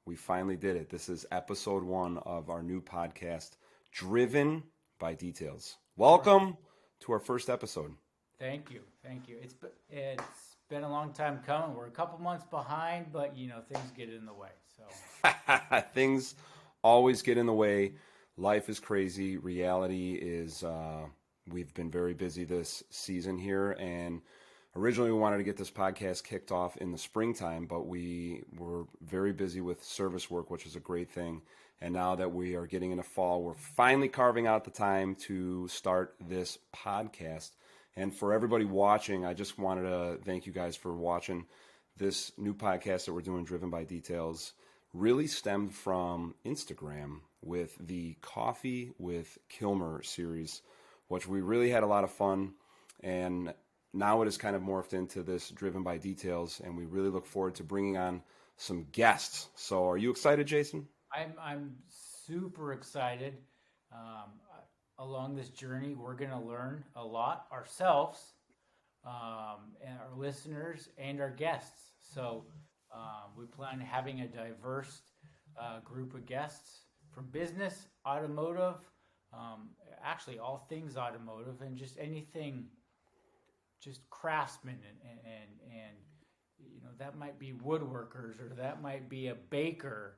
We finally did it. This is episode 1 of our new podcast, Driven by Details. Welcome to our first episode. Thank you. It's been a long time coming. We're a couple months behind, but things get in the way. So Things always get in the way. Life is crazy. Reality is we've been very busy this season here, and originally we wanted to get this podcast kicked off in the springtime, but we were very busy with service work, which is a great thing. And now that we are getting into fall, we're finally carving out the time to start this podcast. And for everybody watching, I just wanted to thank you guys for watching. This new podcast that we're doing, Driven by Details, really stemmed from Instagram with the Coffee with Killmer series, which we really had a lot of fun. And now it has kind of morphed into this Driven by Details, and we really look forward to bringing on some guests. So are you excited, Jason? I'm super excited. Along this journey, we're going to learn a lot ourselves, and our listeners and our guests. So we plan on having a diverse group of guests from business, automotive, actually all things automotive, and just anything, just craftsmen, and that might be woodworkers, or that might be a baker.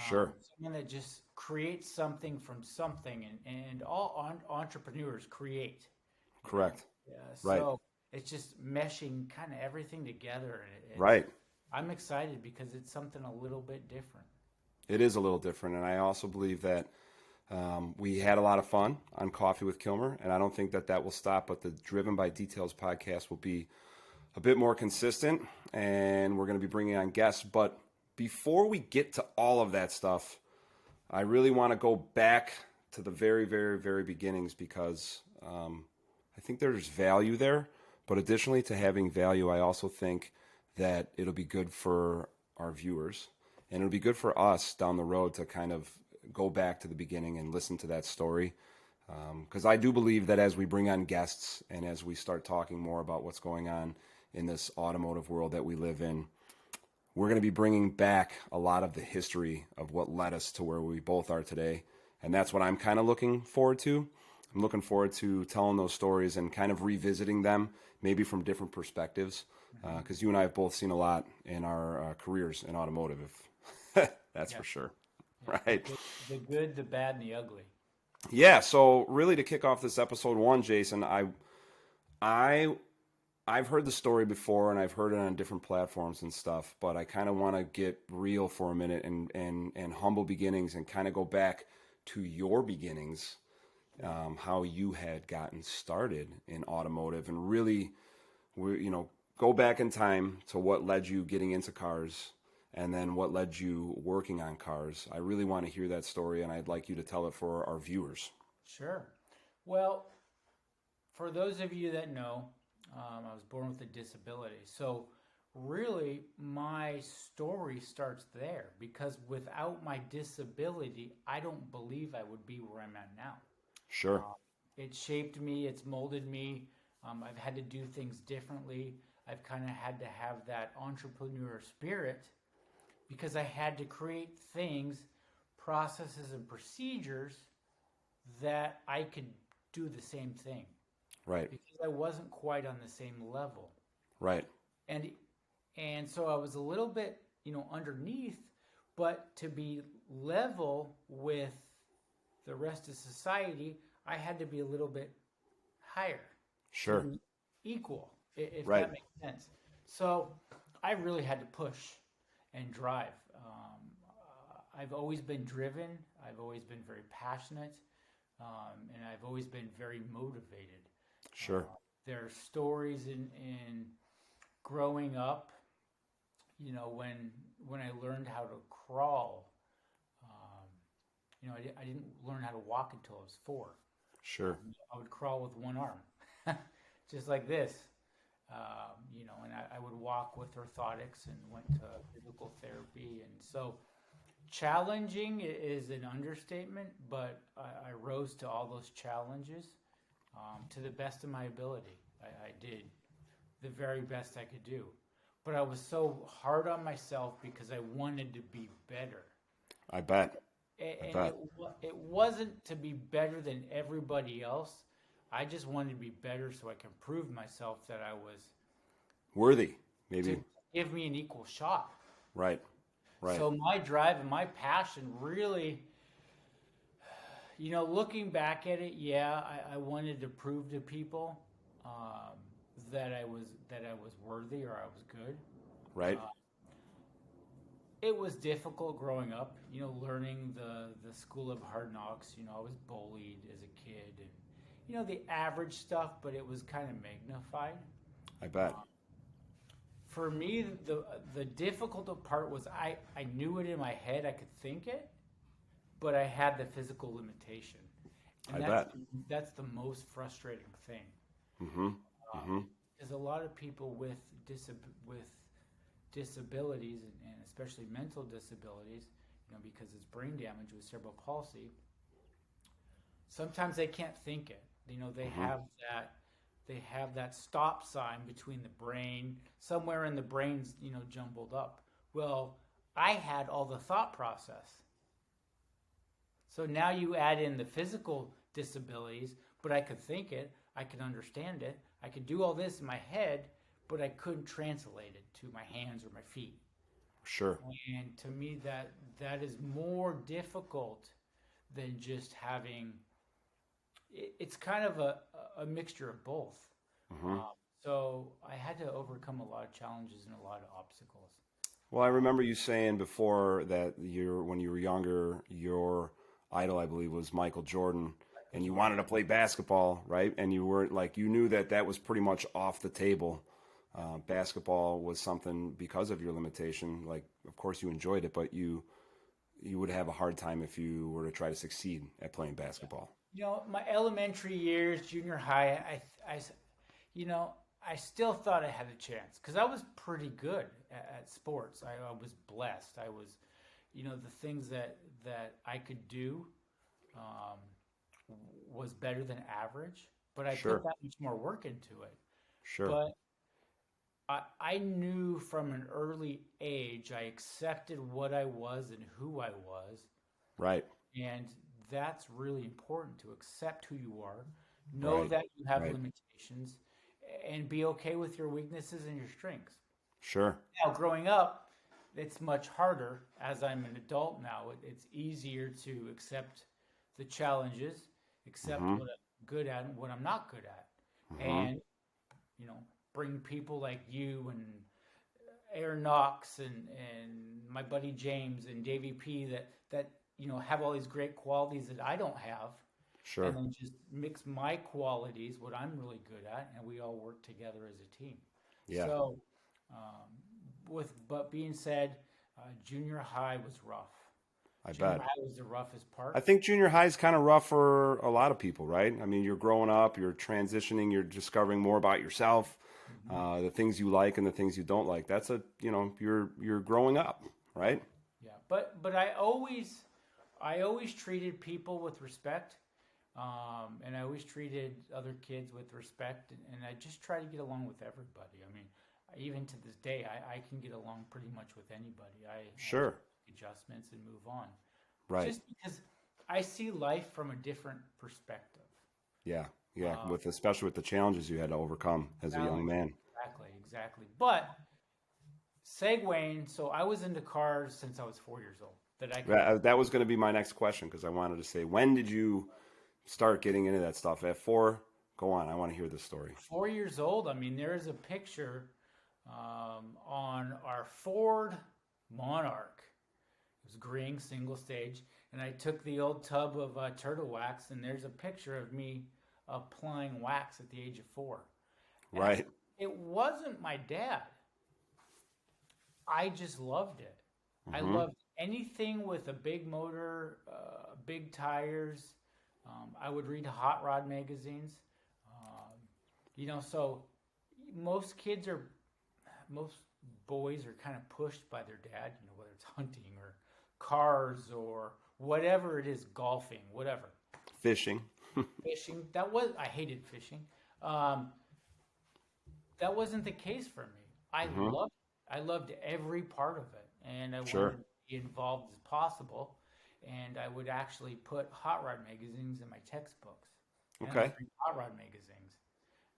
Sure. Someone that just creates something from something, and all entrepreneurs create. Correct. Yeah. Right. So it's just meshing kind of everything together. Right. I'm excited because it's something a little bit different. It is a little different, and I also believe that we had a lot of fun on Coffee with Killmer, and I don't think that will stop, but the Driven by Details podcast will be a bit more consistent, and we're going to be bringing on guests. But before we get to all of that stuff, I really want to go back to the very, very, very beginnings, because I think there's value there. But additionally to having value, I also think that it'll be good for our viewers, and it'll be good for us down the road to kind of go back to the beginning and listen to that story. Because I do believe that as we bring on guests and as we start talking more about what's going on in this automotive world that we live in, we're going to be bringing back a lot of the history of what led us to where we both are today. And that's what I'm kind of looking forward to. I'm looking forward to telling those stories and kind of revisiting them, maybe from different perspectives, because you and I have both seen a lot in our careers in automotive, that's for sure. Yeah. Right. The good, the bad, and the ugly. Yeah. So really, to kick off this episode 1, Jason, I've heard the story before, and I've heard it on different platforms and stuff, but I kind of want to get real for a minute and humble beginnings, and kind of go back to your beginnings, how you had gotten started in automotive, and really, go back in time to what led you getting into cars, and then what led you working on cars. I really want to hear that story, and I'd like you to tell it for our viewers. Sure. Well, for those of you that know, I was born with a disability. So really, my story starts there, because without my disability, I don't believe I would be where I'm at now. Sure. It shaped me. It's molded me. I've had to do things differently. I've kind of had to have that entrepreneur spirit, because I had to create things, processes, and procedures that I could do the same thing. Right. Because I wasn't quite on the same level. Right. And so I was a little bit, underneath, but to be level with the rest of society, I had to be a little bit higher. Sure. Equal, if Right. that makes sense. So I really had to push and drive. I've always been driven. I've always been very passionate, and I've always been very motivated. Sure. There are stories in growing up, when I learned how to crawl. I didn't learn how to walk until I was 4. Sure. I would crawl with one arm, just like this. And I would walk with orthotics, and went to physical therapy. And so challenging is an understatement, but I rose to all those challenges to the best of my ability. I did the very best I could do. But I was so hard on myself because I wanted to be better. I bet. I And bet. it wasn't to be better than everybody else. I just wanted to be better so I can prove myself that I was Worthy, to maybe. give me an equal shot. Right. Right. So my drive and my passion really, looking back at it, yeah, I wanted to prove to people um, that I was worthy or I was good. Right. Uh, it was difficult growing up, learning the school of hard knocks. I was bullied as a kid, and the average stuff, but it was kind of magnified. I bet. For me, the difficult part was I knew it in my head, I could think it, but I had the physical limitation, I and that's bet. that's the most frustrating thing. Mm-hmm. Um, Mm-hmm. because a lot of people with disabilities and especially mental disabilities, because it's brain damage with cerebral palsy, sometimes they can't think it. They Mm-hmm. have that stop sign between the brain, somewhere in the brain's, jumbled up. Well, I had all the thought process. So now you add in the physical disabilities, but I could think it, I could understand it, I could do all this in my head, but I couldn't translate it to my hands or my feet. Sure. And to me, that is more difficult than just having. It's kind of a mixture of both. Mm-hmm. Um, so I had to overcome a lot of challenges and a lot of obstacles. Well, I remember you saying before that when you were younger, your idol, I believe, was Michael Jordan, Michael and you Jordan. wanted to play basketball, right? And you weren't like you knew that was pretty much off the table. Basketball was something because of your limitation. Like, of course, you enjoyed it, but you would have a hard time if you were to try to succeed at playing basketball. My elementary years, junior high, you know, I still thought I had a chance because I was pretty good at sports. I was blessed. I was, the things that I could do um, was better than average, but I put Sure, that much more work into it. sure, But I knew from an early age, I accepted what I was and who I was. right, And that's really important to accept who you are, know right, that you have right, limitations, and be okay with your weaknesses and your strengths. sure. Now, growing up, it's much harder. As I'm an adult now, it's easier to accept the challenges, accept Mm-hmm. what I'm good at and what I'm not good at, Mm-hmm. and you know, bring people like you and Aaron Knox and my buddy James and Davey P that have all these great qualities that I don't have, and Sure. then just mix my qualities, what I'm really good at, and we all work together as a team. Yeah, So, but being said, junior high was rough. I Junior bet. high was the roughest I part. think junior high is kind of rough for a lot of people, right? I mean, you're growing up, you're transitioning, you're discovering more about yourself, Hmm. the things you like and the things you don't like. That's you're growing up, right? Yeah, but I always treated people with respect, and I always treated other kids with respect, and I just try to get along with everybody. I mean, even to this day, I can get along pretty much with anybody. I just Sure. make adjustments and move on, Right. just because I see life from a different perspective. Yeah. Yeah. Uh, With especially with the challenges you had to overcome as a young Balance, man. exactly. But segueing, so I was into cars since I was 4 years old. That I could That was going to be my next question because I wanted to say, when did you start getting into that stuff? At 4? Go on. I want to hear the story. 4 years old. I mean, there is a picture on our Ford Monarch. It was green, single stage, and I took the old tub of turtle wax, and there's a picture of me applying wax at the age of 4. And Right. it wasn't my dad. I just loved it. I Mm-hmm. loved anything with a big motor, big tires. I would read hot rod magazines. So most boys are kind of pushed by their dad, whether it's hunting or cars or whatever it is, golfing, whatever. Fishing. Fishing, I hated fishing. Um, that wasn't the case for me. Mm-hmm. I loved every part of it, and I wanted Sure. to be involved as possible. And I would actually put hot rod magazines in my textbooks. And I Okay. read hot rod magazines.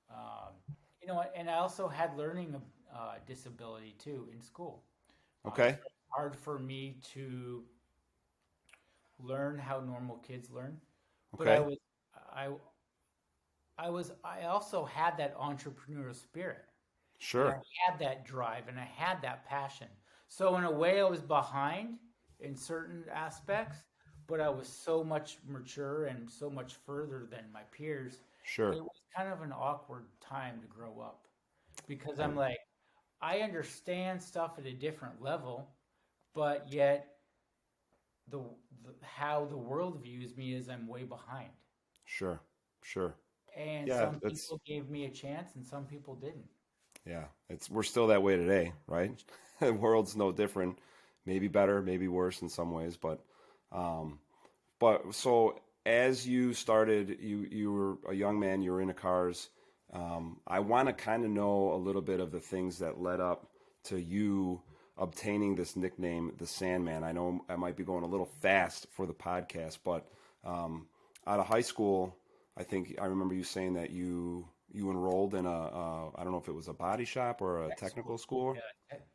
Um, and I also had learning disability too in school. So Okay. it's hard for me to learn how normal kids learn, but Okay. I, I also had that entrepreneurial spirit, and I Sure. had that drive, and I had that passion. So in a way, I was behind in certain aspects, but I was so much mature and so much further than my peers. Sure. It was kind of an awkward time to grow up because I, I'm like, I understand stuff at a different level, but yet the, how the world views me is I'm way behind. sure. Sure. And Yeah, some it's people gave me a chance and some people didn't. yeah, it's we're still that way today, right? The world's no different. Maybe better, maybe worse in some ways, um, but so as you started, you were a young man, you were into cars. I want to kind of know a little bit of the things that led up to you obtaining this nickname, the Sandman. I know I might be going a little fast for the podcast, but out of high school, I think I remember you saying that you enrolled in I don't know if it was a body shop or a Tech school, technical school.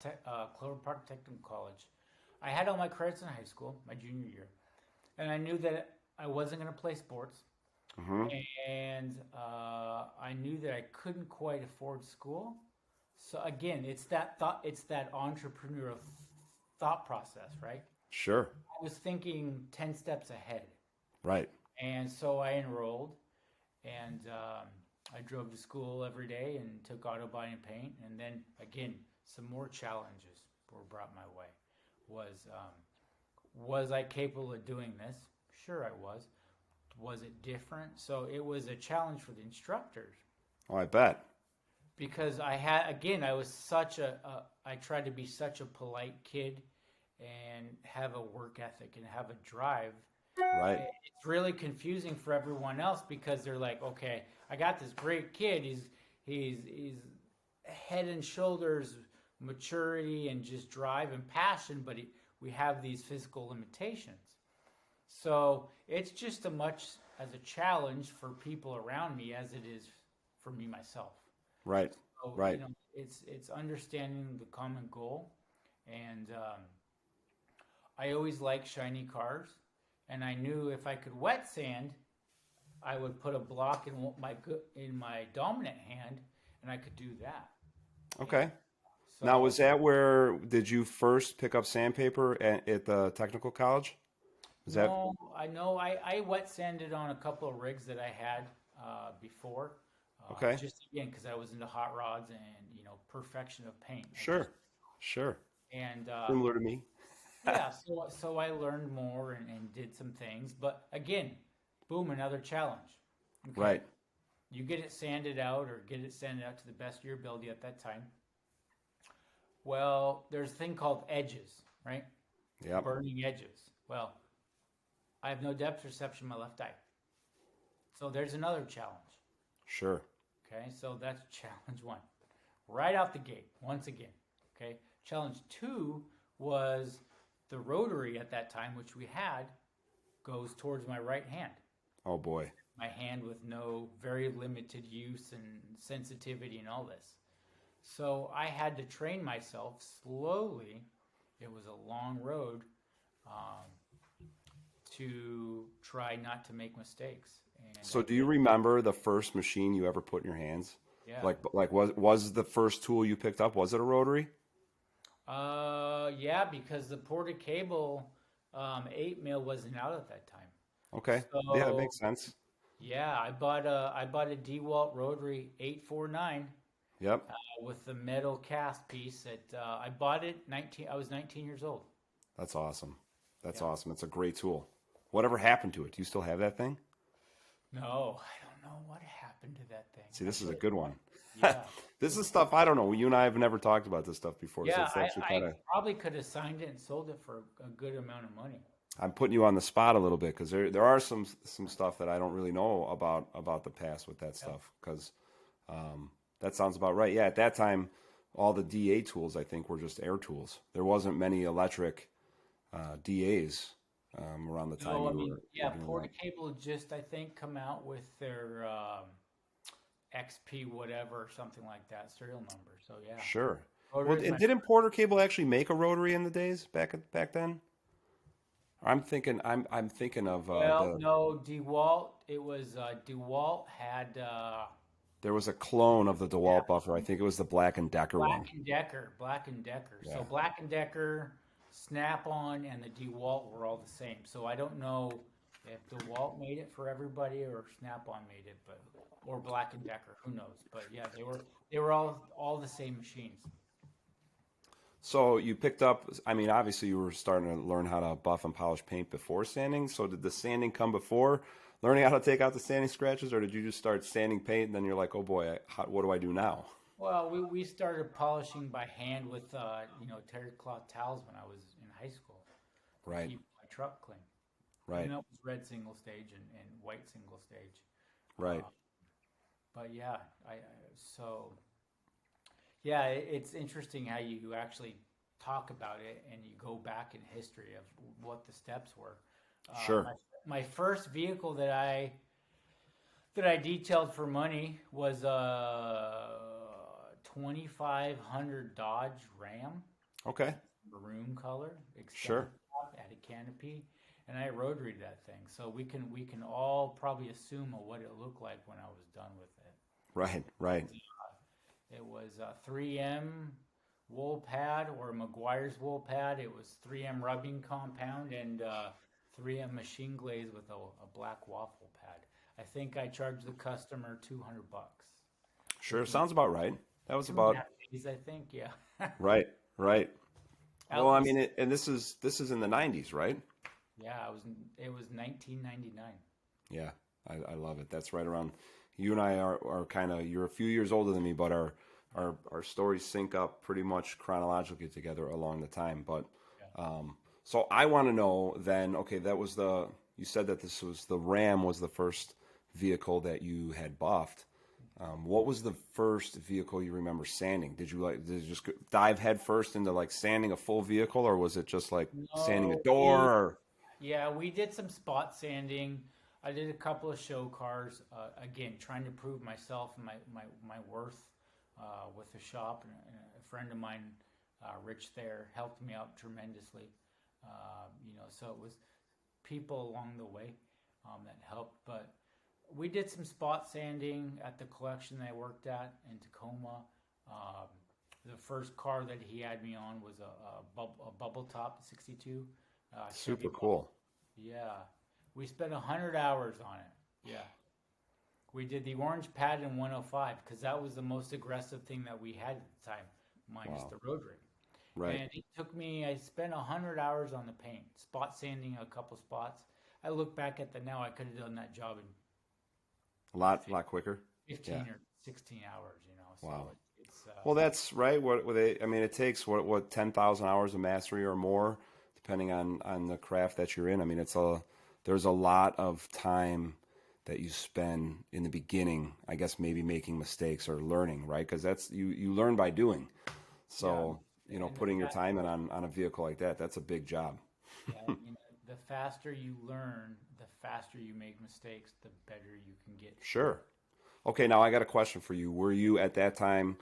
yeah, Clover Park Technical College. I had all my credits in high school, my junior year, and I knew that I wasn't going to play sports, Hmm. and I knew that I couldn't quite afford school. So again, it's that entrepreneurial thought process, right? Sure. I was thinking 10 steps ahead. Right. And so I enrolled, and I drove to school every day and took auto body and paint. And then again, some more challenges were brought my way. Was I capable of doing this? Sure, I was. Was it different? So it was a challenge for the instructors Oh, I bet. because I was I tried to be such a polite kid and have a work ethic and have a drive. Right. It's really confusing for everyone else because they're like, okay, I got this great kid. He's head and shoulders maturity and just drive and passion, but we have these physical limitations. So it's just as a challenge for people around me as it is for me myself. Right. So Right. it's understanding the common goal, and I always liked shiny cars, and I knew if I could wet sand, I would put a block in my dominant hand, and I could do that. Okay. Now, So was that where did you first pick up sandpaper at the technical college? Was that no, I know I wet sanded on a couple of rigs that I had before, okay? just again because I was into hot rods and perfection of paint. Sure. Sure. And Similar to me. yeah, so I learned more and did some things, but again, boom, another challenge. Okay, Right. you get it sanded out or get it sanded out to the best of your ability at that time. Well, there's a thing called edges, right? Yep. Burning edges. Well, I have no depth perception in my left eye. So there's another challenge. Sure. Okay, so that's challenge one. Right out the gate, once again. Okay, challenge two was the rotary at that time, which we had, goes towards my right hand. Oh boy. My hand with very limited use and sensitivity and all this. So I had to train myself slowly. It was a long road um, to try not to make mistakes. And So, I do you did. remember the first machine you ever put in your hands? Yeah. Like was the first tool you picked up, was it a rotary? Yeah, because the ported cable 8 mil wasn't out at that time. Okay. Yeah, that So makes sense. yeah, I bought a DeWalt rotary 849 Yep. with the metal cast piece. I bought it 19. I was 19 years old. That's awesome. That's Yeah. awesome. It's a great tool. Whatever happened to it? Do you still have that thing? No, I don't know what happened to that thing. See, I this is a should. good one. Yeah, This is stuff I don't know. You and I have never talked about this stuff before, so yeah. it's I, actually kind I of probably could have signed it and sold it for a good amount of money. I'm putting you on the spot a little bit because there are some stuff that I don't really know about the past with that Yep. stuff because that sounds about right. Yeah, at that time, all the DA tools I think were just air tools. There wasn't many electric DAs around the time No, I you mean, were yeah, doing that. Portacable just, I think, come out with their XP whatever, or something like that, serial number. So yeah, Sure. Well, Rotary is and my didn't Porter Cable actually make a rotary in the days back then? I'm thinking of well, no, DeWalt. It was DeWalt had there was a clone of the yeah, DeWalt buffer. I think it was the Black and Decker one. Black and Decker. Yeah. So Black and Decker, Snap-on, and the DeWalt were all the same. So I don't know if DeWalt made it for everybody or Snap-on made it, but or Black and Decker. Who knows? But yeah, they were all the same machines. So you picked up, I mean, obviously you were starting to learn how to buff and polish paint before sanding. So did the sanding come before learning how to take out the sanding scratches, or did you just start sanding paint and then you're like, oh boy, what do I do now? Well, we started polishing by hand with terry cloth towels when I was in high school. Right, Keep my truck clean. right, And that was red single stage and white single stage. right. But yeah, so yeah, it's interesting how you actually talk about it and you go back in history of what the steps were. Sure. My first vehicle that I detailed for money was a 2500 Dodge Ram, Okay. maroon color, Sure. extended top, had a canopy, and I rotaried that thing. So we can all probably assume what it looked like when I was done with it. Right, right. It was a 3M wool pad or McGuire's wool pad. It was 3M rubbing compound and 3M machine glaze with a black waffle pad. I think I charged the customer $200. Sure. Sounds about right. That was Two and a about half days, I think. Yeah. right, right. That Well, I was- mean, and this is in the 90s, right? yeah. It was 1999. Yeah, I love it. That's right around. You and I are kind of, you're a few years older than me, but our stories sync up pretty much chronologically together along the time. But so I want to know then, okay, you said that the Ram was the first vehicle that you had buffed. What was the first vehicle you remember sanding? Did you just dive head first into like sanding a full vehicle, or was it just like sanding a No, door? Or yeah, we did some spot sanding. I did a couple of show cars. Again, trying to prove myself and my worth with the shop. And a friend of mine, Rich, there helped me out tremendously. So it was people along the way that helped. But we did some spot sanding at the collection that I worked at in Tacoma. The first car that he had me on was a bubble top 62. super Chevy cool. yeah. We spent 100 hours on it. Yeah. We did the orange pad in 105 because that was the most aggressive thing that we had at the time, minus Wow. the rotary. Right. And I spent 100 hours on the paint, spot sanding a couple spots. I look back at now, I could have done that job in A lot quicker. 15 Yeah. or 16 hours, So Wow. it's Well, that's right. I mean, it takes what 10,000 hours of mastery or more, depending on the craft that you're in. I mean, there's a lot of time that you spend in the beginning, I guess maybe making mistakes or learning, right? Because that's you learn by doing. So, And putting your time in on a vehicle like that's a big job. the faster you learn, the faster you make mistakes, the better you can get. Sure. Okay, now I got a question for you. Were you at that time,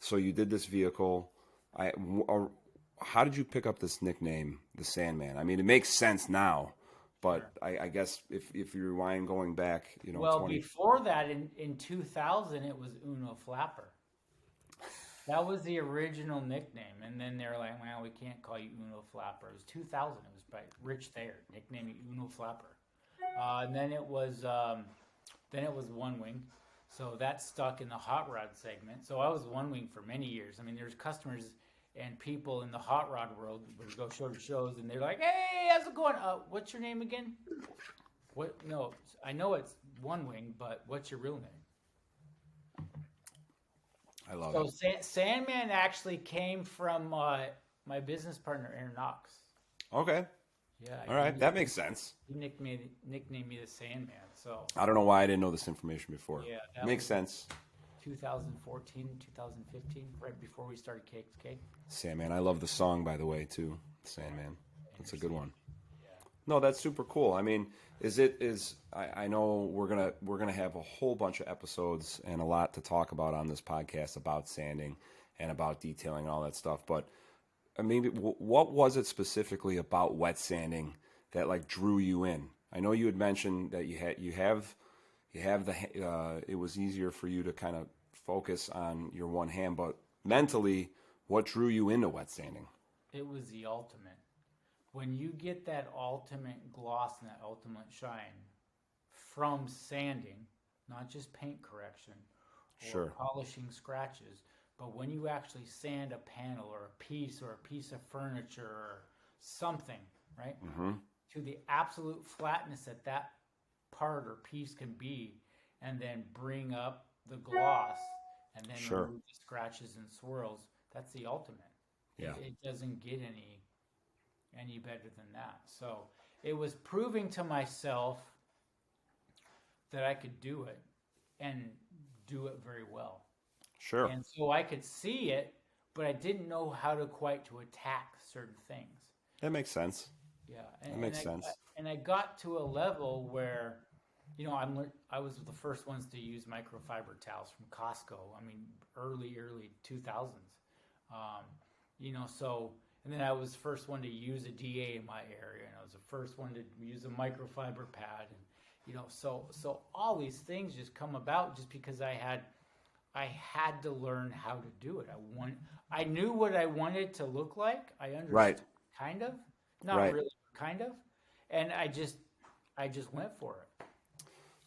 so you did this vehicle, how did you pick up this nickname, the Sandman? I mean, it makes sense now, but I guess if you rewind going back, Well, 20. before that, in 2000, it was Uno Flapper. That was the original nickname, and then they were like, "Well, we can't call you Uno Flapper." It was 2000. It was by Rich Thayer, nicknamed Uno Flapper. And then it was One Wing, so that stuck in the hot rod segment. So I was One Wing for many years. I mean, there's customers and people in the hot rod world would go show to shows, and they're like, "Hey, how's it going? What's your name again?" What? No, I know it's One Wing, but what's your real name? I love So it. Sandman actually came from my business partner, Aaron Knox. Okay. Yeah. All right. That makes sense. He nicknamed me the Sandman. So I don't know why I didn't know this information before. yeah, that Makes was sense. 2014, 2015, right before we started Cake to Cake. Sandman. I love the song, by the way, too. Sandman. and That's you're a good seeing. one. Yeah. No, that's super cool. I mean, I know we're gonna have a whole bunch of episodes and a lot to talk about on this podcast about sanding and about detailing and all that stuff. But I mean, what was it specifically about wet sanding that like drew you in? I know you had mentioned that it was easier for you to kind of focus on your one hand, but mentally, what drew you into wet sanding? It was the ultimate. When you get that ultimate gloss and that ultimate shine from sanding, not just paint correction or Sure. polishing scratches, but when you actually sand a panel or a piece of furniture or something, right? Mm-hmm. To the absolute flatness that that part or piece can be, and then bring up the gloss and then Sure. remove the scratches and swirls. That's the ultimate. Yeah. It doesn't get any better than that. So it was proving to myself that I could do it and do it very well. Sure. And so I could see it, but I didn't know how to quite to attack certain things. That makes sense. Yeah, That makes sense. and I got to a level where, I was the first ones to use microfiber towels from Costco. I mean, early 2000s. So and then I was the first one to use a DA in my area, and I was the first one to use a microfiber pad, and so all these things just come about just because I had to learn how to do it. I knew what I wanted to look like. I understood Right. kind of, not Right. really, kind of, and I just went for it.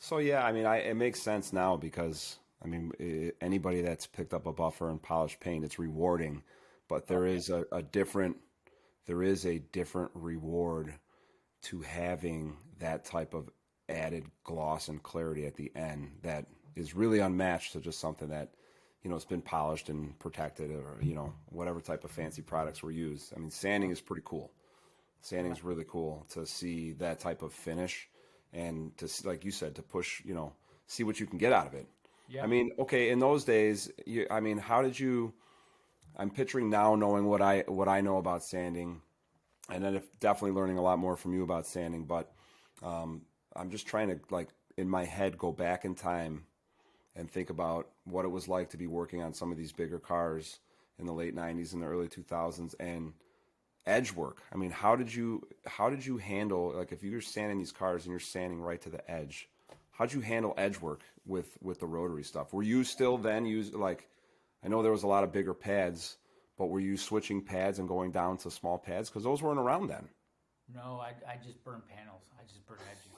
So yeah, I mean, it makes sense now because I mean, anybody that's picked up a buffer and polished paint, it's rewarding, but there Okay. is a different reward to having that type of added gloss and clarity at the end that is really unmatched to just something that it's been polished and protected, or whatever type of fancy products were used. I mean, sanding is pretty cool. Sanding is really cool to see that type of finish and like you said, to push, see what you can get out of it. I Yeah. mean, okay, in those days, I mean, how did you? I'm picturing now, knowing what I know about sanding, and then definitely learning a lot more from you about sanding. But I'm just trying to, like, in my head, go back in time and think about what it was like to be working on some of these bigger cars in the late '90s and the early 2000s, and edge work. I mean, how did you handle, like, if you're sanding these cars and you're sanding right to the edge? How'd you handle edge work with the rotary stuff? Were you still then use, like, I know there was a lot of bigger pads, but were you switching pads and going down to small pads because those weren't around then? No, I just burn panels. I just burn edges.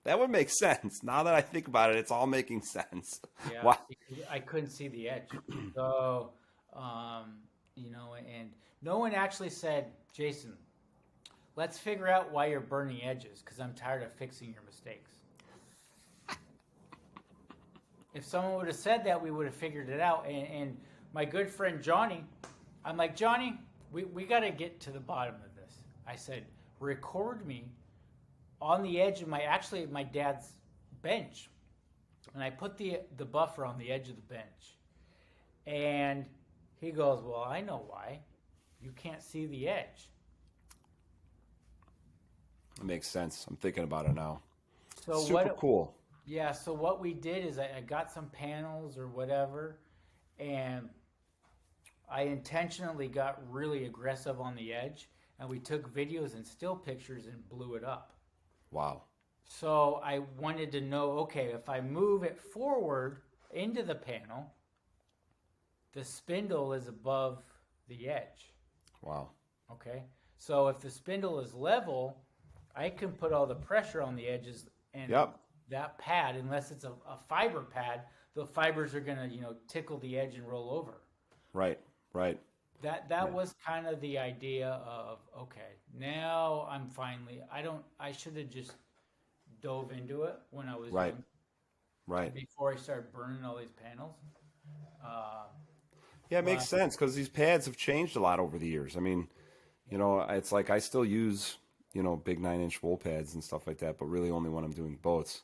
That would make sense. Now that I think about it, it's all making sense. Yeah, Wow. because I couldn't see the edge. So, and no one actually said, Jason, let's figure out why you're burning edges because I'm tired of fixing your mistakes. If someone would have said that, we would have figured it out. And my good friend Johnny, I'm like, Johnny, we got to get to the bottom of this. I said, record me on the edge of my dad's bench. And I put the buffer on the edge of the bench. And he goes, well, I know why. You can't see the edge. It makes sense. I'm thinking about it now. So Super cool. Yeah, so what we did is I got some panels or whatever, and I intentionally got really aggressive on the edge, and we took videos and still pictures and blew it up. Wow. So I wanted to know, okay, if I move it forward into the panel, the spindle is above the edge. Wow. Okay, so if the spindle is level, I can put all the pressure on the edges, and Yep. that pad, unless it's a fiber pad, the fibers are gonna tickle the edge and roll over. Right. Right. That was kind of the idea of, okay, now I'm finally, I should have just dove into it when I was Right. young, Right. before I started burning all these panels. Yeah, it makes But sense because these pads have changed a lot over the years. I mean, it's like I still use, big 9-inch wool pads and stuff like that, but really only when I'm doing boats.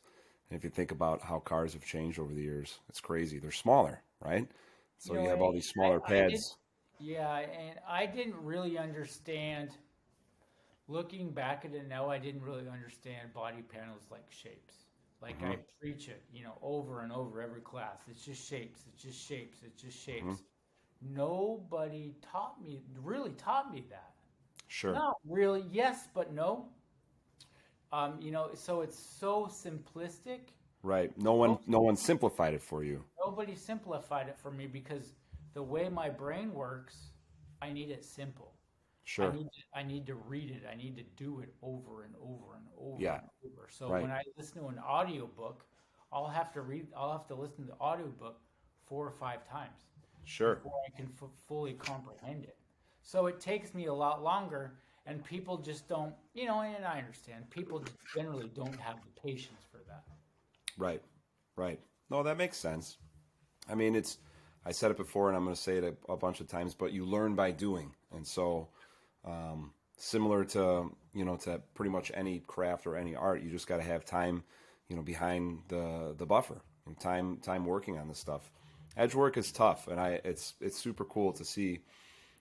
And if you think about how cars have changed over the years, it's crazy. They're smaller, right? So you have all these smaller I did, pads. yeah, and I didn't really understand looking back at it now, I didn't really understand body panels like shapes. Like Hmm. I preach it, over and over every class. It's just shapes. It's just shapes. It's just Hmm. shapes. Nobody really taught me that. Sure. Not really. Yes, but no. So it's so simplistic. Right. No one simplified it for you. Nobody simplified it for me because the way my brain works, I need it simple. Sure. I need to read it. I need to do it over and over and over Yeah. and over. So Right. when I listen to an audiobook, I'll have to listen to the audiobook 4 or 5 times Sure. before I can fully comprehend it. So it takes me a lot longer, and people just don't, and I understand, people generally don't have the patience for that. Right. Right. No, that makes sense. I mean, I said it before and I'm going to say it a bunch of times, but you learn by doing. And so, similar to, to pretty much any craft or any art, you just got to have time, behind the buffer and time working on this stuff. Edge work is tough, and it's super cool to see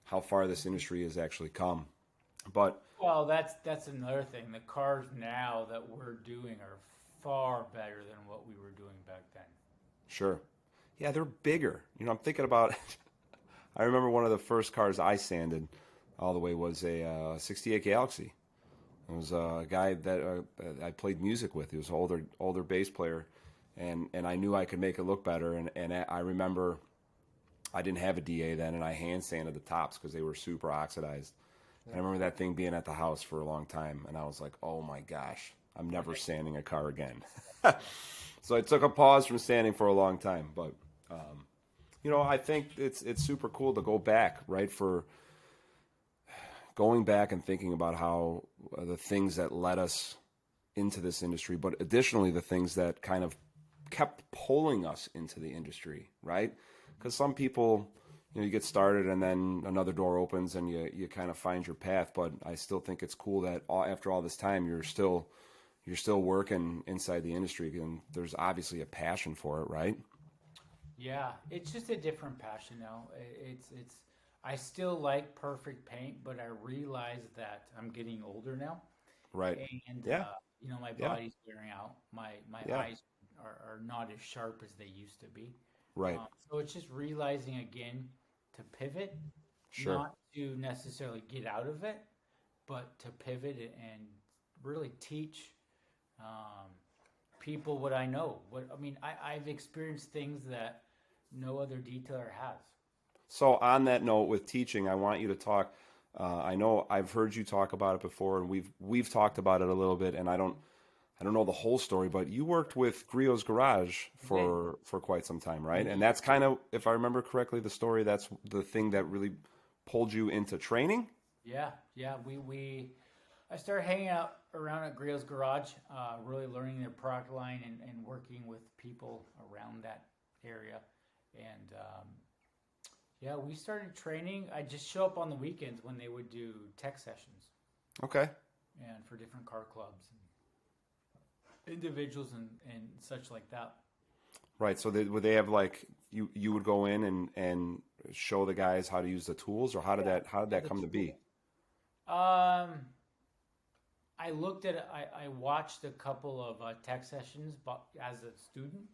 how far this industry has actually come. But Well, that's another thing. The cars now that we're doing are far better than what we were doing back then. sure, yeah, they're bigger. I'm thinking about. I remember one of the first cars I sanded all the way was a 68 Galaxy. It was a guy that I played music with. He was an older bass player, and I knew I could make it look better. And I remember I didn't have a DA then, and I hand sanded the tops because they were super oxidized. And I remember that thing being at the house for a long time, and I was like, oh my gosh, I'm never sanding a car again. Yeah. So I took a pause from sanding for a long time, but I think it's super cool to go back, right? For going back and thinking about how the things that led us into this industry, but additionally the things that kind of kept pulling us into the industry, right? Because some people, you get started and then another door opens and you kind of find your path. But I still think it's cool that after all this time, you're still working inside the industry, and there's obviously a passion for it, right? Yeah, it's just a different passion now. It's I still like perfect paint, but I realize that I'm getting older now, Right. and Yeah. my Yeah. body's wearing out. My Yeah. eyes are not as sharp as they used to be. Right. So it's just realizing again to pivot, Sure. not to necessarily get out of it, but to pivot and really teach um, people what I know. I've experienced things that no other detailer has. So on that note, with teaching, I want you to talk. I know I've heard you talk about it before, and we've talked about it a little bit. And I don't know the whole story, but you worked with Griot's Garage I did. for quite some time, right? And We, that's kind of, if I remember correctly, the story. That's the thing that really pulled you into training. yeah, yeah. I started hanging out around at Griot's Garage, really learning their product line and working with people around that area. And yeah, we started training. I just show up on the weekends when they would do tech sessions Okay. and for different car clubs and individuals and such like that. Right. So would they have like you would go in and show the guys how to use the tools, or Yeah, how did yeah, that the come to be? tool. Um, I watched a couple of tech sessions, but as a student,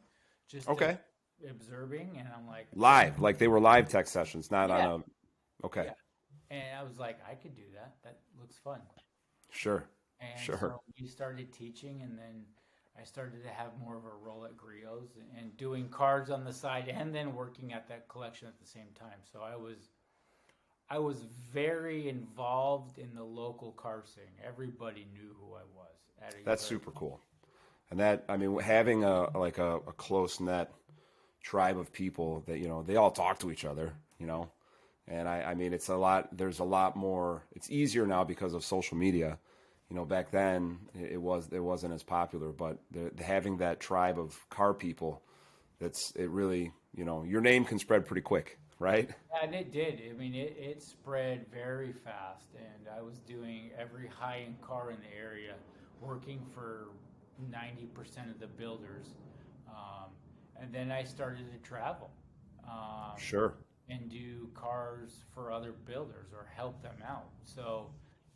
just to Okay. observing, and I'm like, Live, like they were live tech sessions, not on yeah, a. Okay. yeah, and I was like, I could do that. That looks fun. Sure. And Sure. so we started teaching, and then I started to have more of a role at Griot's and doing cards on the side, and then working at that collection at the same time. So I was very involved in the local car scene. Everybody knew who I was at a That's very super cool. And that, I mean, having a close net tribe of people that, they all talk to each other. And I mean, there's a lot more, it's easier now because of social media. Back then it wasn't as popular, but having that tribe of car people, it really, your name can spread pretty quick, right? Yeah, and it did. I mean, it spread very fast, and I was doing every high-end car in the area, working for 90% of the builders. Um, and then I started to travel um, Sure. and do cars for other builders or help them out. So,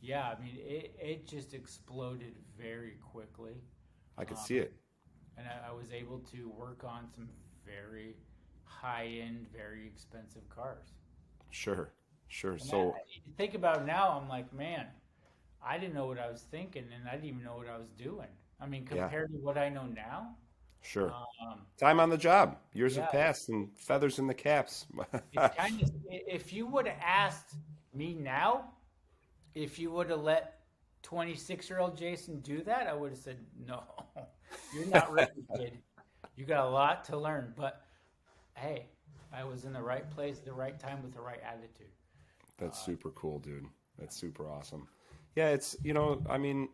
Yeah, I mean, it just exploded very quickly. I could Um, see it. and I was able to work on some very high end, very expensive cars. Sure, sure. And So think about it now, I'm like, man, I didn't know what I was thinking, and I didn't even know what I was doing. I mean, yeah, compared to what I know now, sure. um, Time on the job. Years have yeah, passed and feathers in the caps. it's kind of. If you would have asked me now, if you would have let 26-year-old Jason do that, I would have said, no, you're not ready, kid. You got a lot to learn. But hey, I was in the right place at the right time with the right attitude. That's super cool, dude. That's super awesome. Yeah, it's I mean,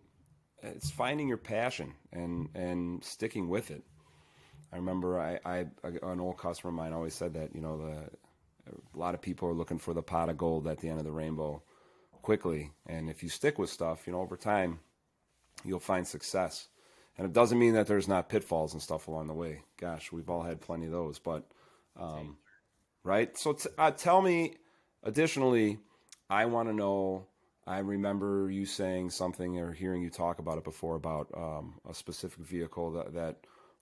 it's finding your passion and sticking with it. I remember an old customer of mine always said that a lot of people are looking for the pot of gold at the end of the rainbow quickly, and if you stick with stuff, over time you'll find success. And it doesn't mean that there's not pitfalls and stuff along the way. Gosh, we've all had plenty of those, but right. So tell me, additionally, I want to know. I remember you saying something or hearing you talk about it before about a specific vehicle that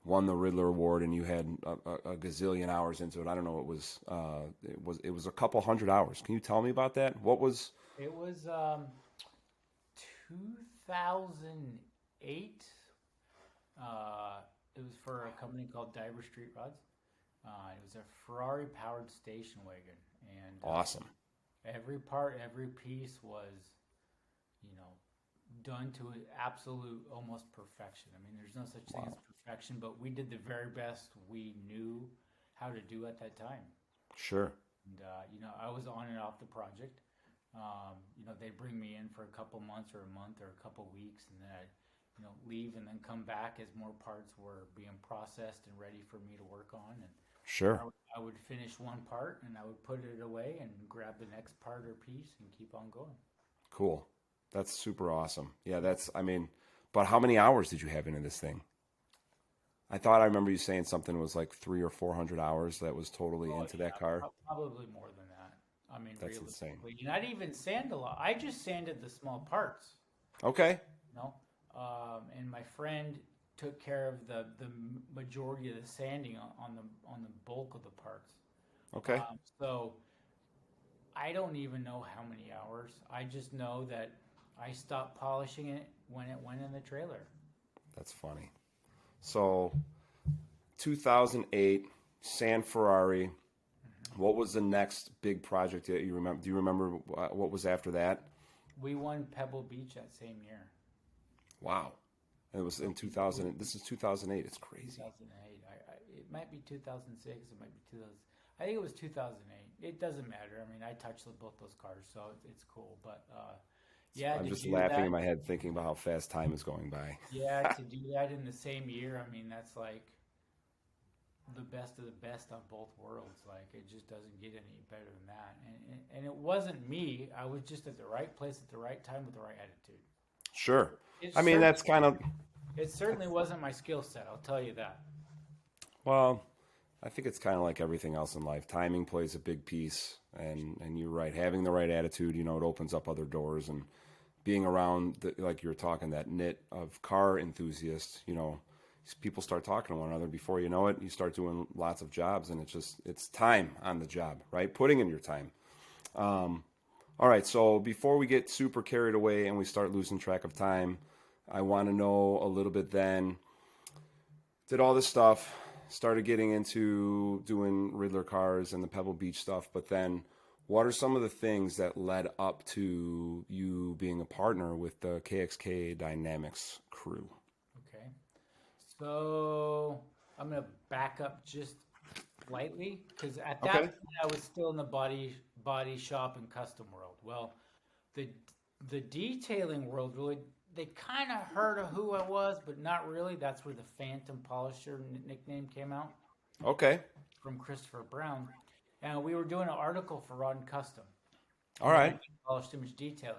won the Riddler Award, and you had a gazillion hours into it. I don't know. It was a couple hundred hours. Can you tell me about that? What was? It was 2008. It was for a company called Diver Street Rods. It was a Ferrari-powered station wagon, and Awesome. every part, every piece was, done to an absolute almost perfection. I mean, there's no such thing as perfection, but we did the very best we knew how to do at that time. Sure. And I was on and off the project. They'd bring me in for a couple months or a month or a couple weeks, and then I'd, leave and then come back as more parts were being processed and ready for me to work on. And Sure. I would finish one part and I would put it away and grab the next part or piece and keep on going. Cool. That's super awesome. Yeah, I mean, but how many hours did you have into this thing? I remember you saying something was like 300 or 400 hours that was totally into that car. Probably more than that. I mean, That's insane. realistically, and I'd even sand a lot. I just sanded the small parts, Okay. you know, and my friend took care of the majority of the sanding on the bulk of the parts. Okay. So I don't even know how many hours. I just know that I stopped polishing it when it went in the trailer. That's funny. So, 2008, San Ferrari. What was the next big project that you remember? Do you remember what was after that? We won Pebble Beach that same year. Wow. It was in 2000. This is 2008. It's crazy. 2008. It might be 2006. It might be 2000. I think it was 2008. It doesn't matter. I mean, I touched both those cars, so it's cool. But yeah, I'm just laughing in my head thinking about how fast time is going by. Yeah, to do that in the same year, I mean, that's like the best of the best on both worlds. Like, it just doesn't get any better than that. And it wasn't me. I was just at the right place at the right time with the right attitude. Sure. I mean, that's kind of... It certainly wasn't my skill set, I'll tell you that. Well, I think it's kind of like everything else in life. Timing plays a big piece, and you're right. Having the right attitude, it opens up other doors, and being around, like you were talking, that knit of car enthusiasts, people start talking to one another. Before you know it, you start doing lots of jobs, and it's time on the job, right? Putting in your time. All right, so before we get super carried away and we start losing track of time, I want to know a little bit then. Did all this stuff, started getting into doing Riddler cars and the Pebble Beach stuff, but then what are some of the things that led up to you being a partner with the KXK Dynamics crew? Okay. So I'm going to back up just slightly, because at that point I was still in the body shop and custom world. Well, the detailing world, really, they kind of heard of who I was, but not really. That's where the Phantom Polisher nickname came out. Okay. From Christopher Brown. And we were doing an article for Rod and Custom. All right. Polished image detailing.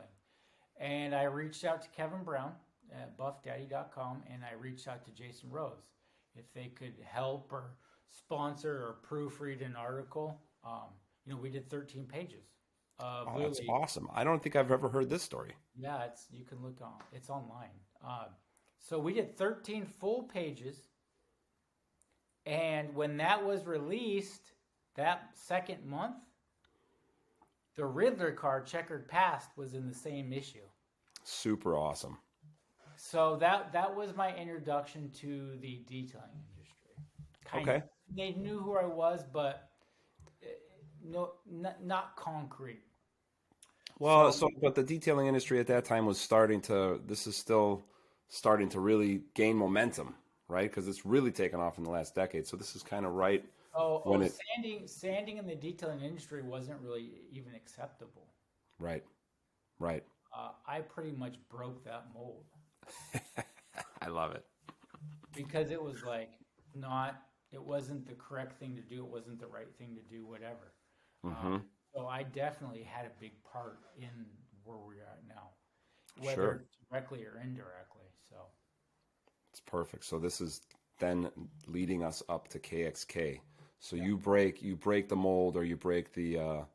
And I reached out to Kevin Brown at buffdaddy.com, and I reached out to Jason Rose if they could help or sponsor or proofread an article. We did 13 pages of Oh, that's literally, awesome. I don't think I've ever heard this story. yeah, you can look on, it's online. So we did 13 full pages, and when that was released, that second month, the Riddler card, Checkered Past, was in the same issue. Super awesome. So that was my introduction to the detailing industry. Kind Okay. of. They knew who I was, but no, not concrete. Well, So but the detailing industry at that time was this is still starting to really gain momentum, right? Because it's really taken off in the last decade. So this is kind of right when it, sanding in the detailing industry wasn't really even acceptable. right, right. I pretty much broke that mold I love it. because it was like not, it wasn't the correct thing to do. It wasn't the right thing to do, whatever. Mm-hmm. So I definitely had a big part in where we are now, whether Sure. directly or indirectly. So It's perfect. So this is then leading us up to KXK. So yeah. you break the mold, or you break the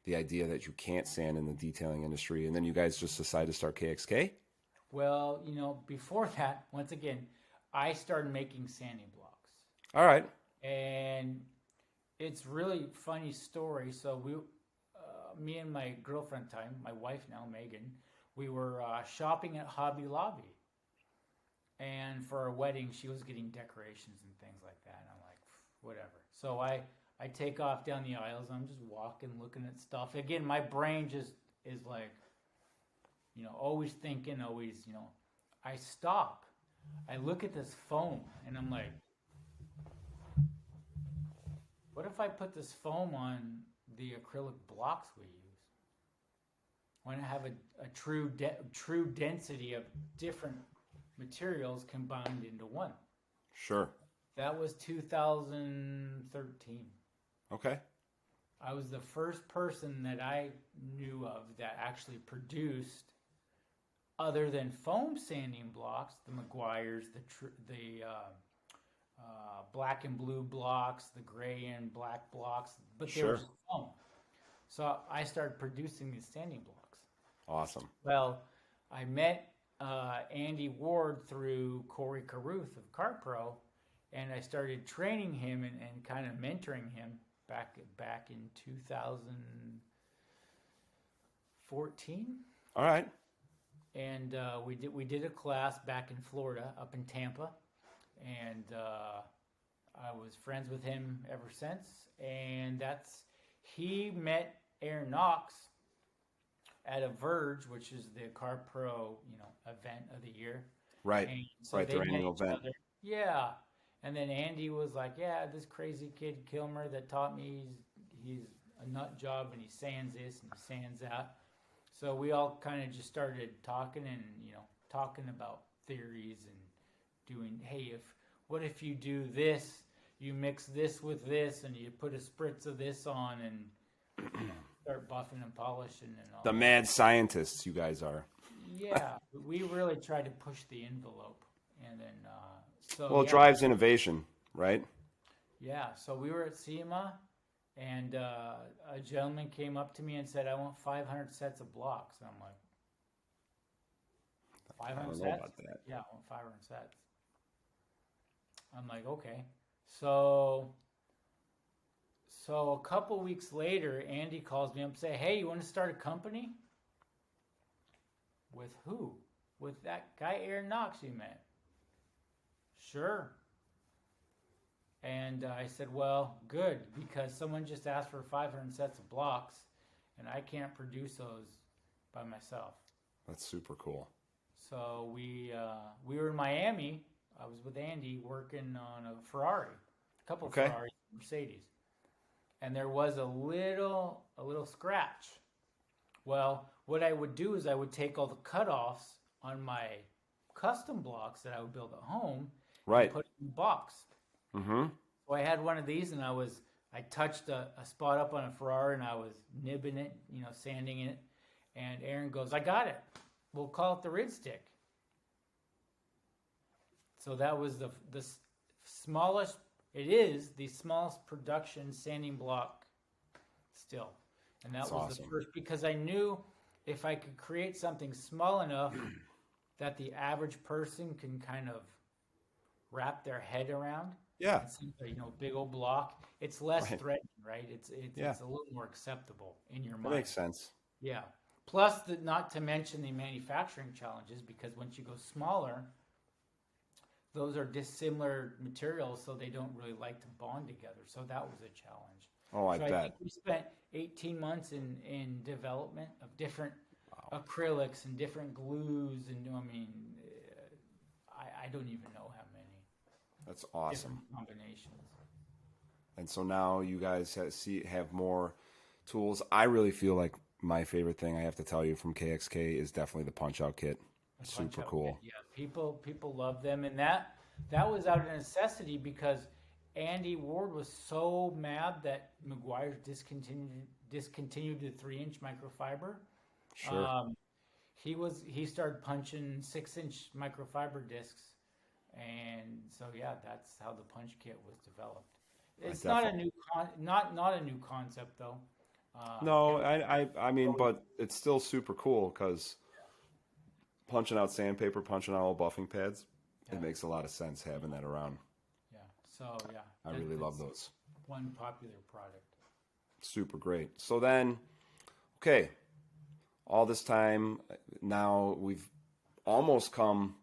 idea that you can't sand in the detailing industry, and then you guys just decide to start KXK. Well, before that, once again, I started making sanding blocks, All right. and it's really funny story. So me and my girlfriend at the time, my wife now, Megan, we were shopping at Hobby Lobby. And for a wedding, she was getting decorations and things like that. And I'm like, whatever. So I take off down the aisles. I'm just walking, looking at stuff. Again, my brain just is like, always thinking, always, I stop. I look at this foam and I'm like, what if I put this foam on the acrylic blocks we use? Why not have a true density of different materials combined into one? Sure. That was 2013. Okay. I was the first person that I knew of that actually produced, other than foam sanding blocks, the Meguiar's, the black and blue blocks, the gray and black blocks, but they were Sure. just foam. So I started producing these sanding blocks. Awesome. Well, I met Andy Ward through Corey Caruth of Cart Pro, and I started training him and kind of mentoring him back in 2014. All right. And we did a class back in Florida, up in Tampa, and I was friends with him ever since. And he met Aaron Knox at a Verge, which is the Car Pro, event of the year. Right. And so Right. they Their met annual each event. other. Yeah. And then Andy was like, yeah, this crazy kid Killmer that taught me, he's a nut job, and he sands this and he sands that. So we all kind of just started talking and, talking about theories and doing, hey, what if you do this, you mix this with this, and you put a spritz of this on and start buffing and polishing and all The that. mad scientists you guys are. Yeah, we really tried to push the envelope. And then, Well, it drives innovation, right? Yeah, so we were at SEMA, and a gentleman came up to me and said, I want 500 sets of blocks. And I'm like, I 500 don't know sets? about that. Yeah, I want 500 sets. I'm like, okay. So a couple weeks later, Andy calls me up and say, hey, you want to start a company? With who? With that guy Aaron Knox you met. Sure. And I said, well, good, because someone just asked for 500 sets of blocks, and I can't produce those by myself. That's super cool. So we were in Miami. I was with Andy working on a Ferrari, a couple of Ferraris, Mercedes, and there was a little scratch. Well, what I would do is I would take all the cutoffs on my custom blocks that I would build at home, Right. and put it in the box. Mm-hmm. So I had one of these, and I touched a spot up on a Ferrari, and I was nibbing it, sanding it. And Aaron goes, I got it. We'll call it the Rid Stick. So that was the smallest. It is the smallest production sanding block still. And that That's was the awesome. first, because I knew if I could create something small enough that the average person can kind of wrap their head around, Yeah. instead of big old block, it's less Right. threatening, right? It's it's Yeah. it's a little more acceptable in your That mind. makes sense. Yeah. Plus, not to mention the manufacturing challenges, because once you go smaller, those are dissimilar materials, so they don't really like to bond together. So that was a challenge. Oh, I So I think bet. we spent 18 months in development of different Wow. acrylics and different glues, and I don't even know how many That's awesome. different combinations. And so now you guys have more tools. I really feel like my favorite thing I have to tell you from KXK is definitely the punch out kit. The punch Super out kit, cool. yeah, people love them, and that was out of necessity because Andy Ward was so mad that McGuire's discontinued the 3-inch microfiber. Sure. Um, he started punching 6-inch microfiber discs, and so yeah, that's how the punch kit was developed. It's not a Definitely. not a new concept though. No, Kevin I mean, always, but it's still super cool because punching out sandpaper, punching out all buffing pads, yeah, it makes a lot of sense having that around. yeah. So yeah, I really love that's those. one popular product. Super great. So then, okay, all this time now we've almost come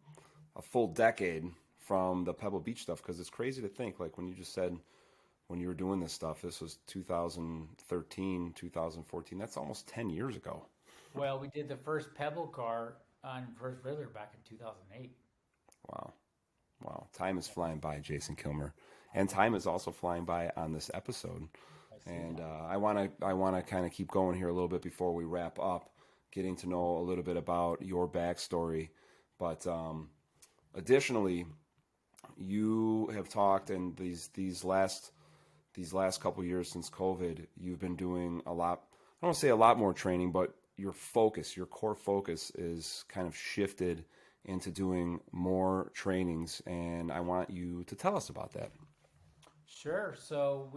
a full decade from the Pebble Beach stuff because it's crazy to think like when you just said when you were doing this stuff, this was 2013, 2014. That's almost 10 years ago. Well, we did the first Pebble car on first Riddler back in 2008. Wow. Wow. Time is flying by, Jason Killmer. And time is also flying by on this episode. I see And that. I want to kind of keep going here a little bit before we wrap up, getting to know a little bit about your backstory. But additionally, you have talked in these last couple years since COVID, you've been doing a lot. I don't want to say a lot more training, but your focus, your core focus, is kind of shifted into doing more trainings, and I want you to tell us about that. Sure. So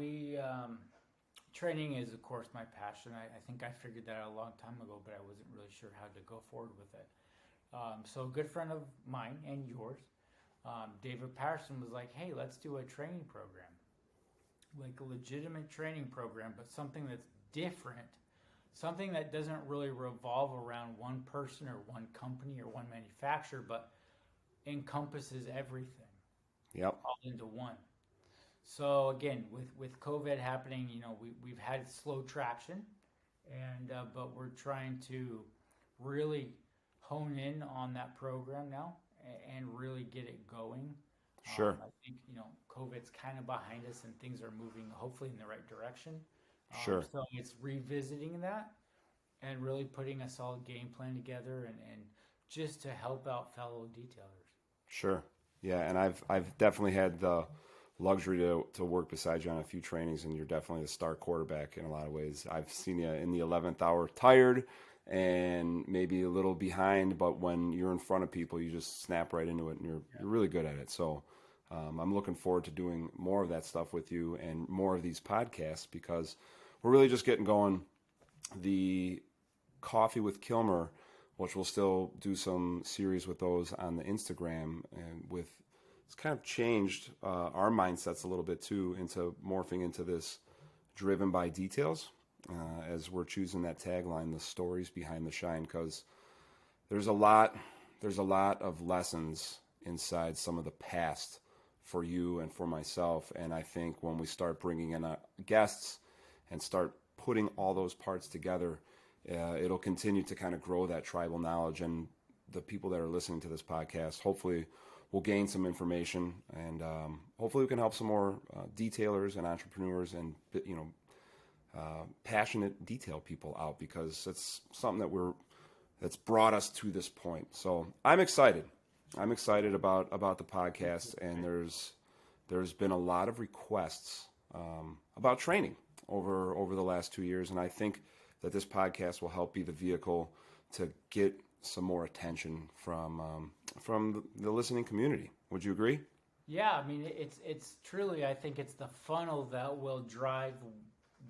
training is, of course, my passion. I think I figured that out a long time ago, but I wasn't really sure how to go forward with it. So a good friend of mine and yours, David Patterson, was like, "Hey, let's do a training program, like a legitimate training program, but something that's different, something that doesn't really revolve around one person or one company or one manufacturer, but encompasses everything Yep, all into one." So again, with COVID happening, we've had slow traction, and but we're trying to really hone in on that program now and really get it going. sure, I think COVID's kind of behind us and things are moving hopefully in the right direction. sure, So it's revisiting that and really putting a solid game plan together and just to help out fellow detailers. sure. Yeah, and I've definitely had the luxury to work beside you on a few trainings, and you're definitely the star quarterback in a lot of ways. I've seen you in the 11th hour, tired and maybe a little behind, but when you're in front of people, you just snap right into it, and you're really good at it. So I'm looking forward to doing more of that stuff with you and more of these podcasts because we're really just getting going. The Coffee with Killmer, which we'll still do some series with those on the Instagram, and with it's kind of changed our mindsets a little bit too into morphing into this driven by details as we're choosing that tagline, the stories behind the shine, because there's a lot of lessons inside some of the past for you and for myself. And I think when we start bringing in guests and start putting all those parts together, it'll continue to kind of grow that tribal knowledge. And the people that are listening to this podcast, hopefully, will gain some information, and hopefully, we can help some more detailers and entrepreneurs and passionate detail people out because it's something that's brought us to this point. So I'm excited. I'm excited about the podcast, and there's been a lot of requests about training over the last 2 years, and I think that this podcast will help be the vehicle to get some more attention from the listening community. Would you agree? Yeah, I mean it's truly, I think it's the funnel that will drive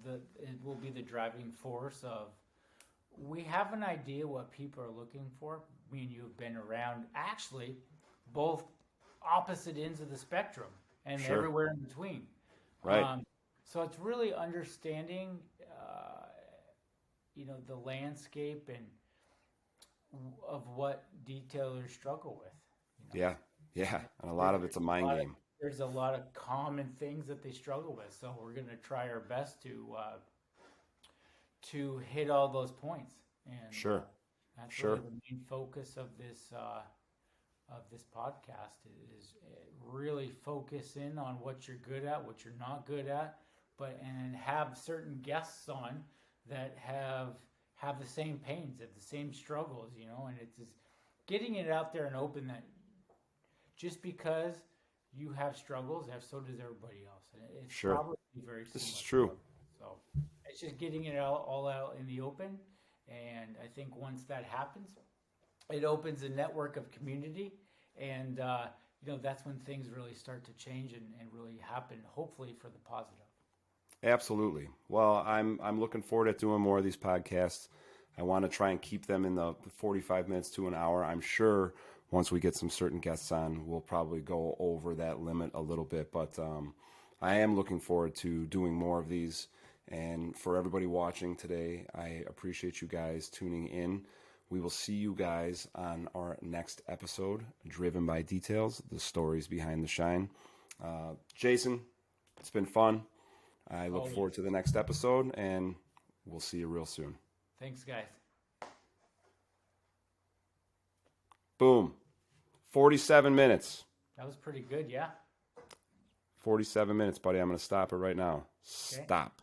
it will be the driving force of. We have an idea what people are looking for. Me and you have been around actually both opposite ends of the spectrum and Sure. everywhere in between. Right. So it's really understanding, the landscape and of what detailers struggle with. Yeah. Yeah. And a lot of it's a mind game. There's a lot of common things that they struggle with. So we're going to try our best to hit all those points. And Sure. that's Sure. really the main focus of this podcast is really focus in on what you're good at, what you're not good at, and have certain guests on that have the same pains, have the same struggles, and it's just getting it out there and open that just because you have struggles, so does everybody else. And it's Sure. probably very similar. This is true. So it's just getting it all out in the open. And I think once that happens, it opens a network of community. And, that's when things really start to change and really happen, hopefully for the positive. Absolutely. Well, I'm looking forward to doing more of these podcasts. I want to try and keep them in the 45 minutes to an hour. I'm sure once we get some certain guests on, we'll probably go over that limit a little bit. But I am looking forward to doing more of these. And for everybody watching today, I appreciate you guys tuning in. We will see you guys on our next episode, Driven by Details, the stories behind the shine. Jason, it's been fun. I look forward to the next episode, and we'll see you real soon. Thanks, guys. Boom. 47 minutes. That was pretty good, yeah? 47 minutes, buddy. I'm going to stop it right now. Okay. Stop.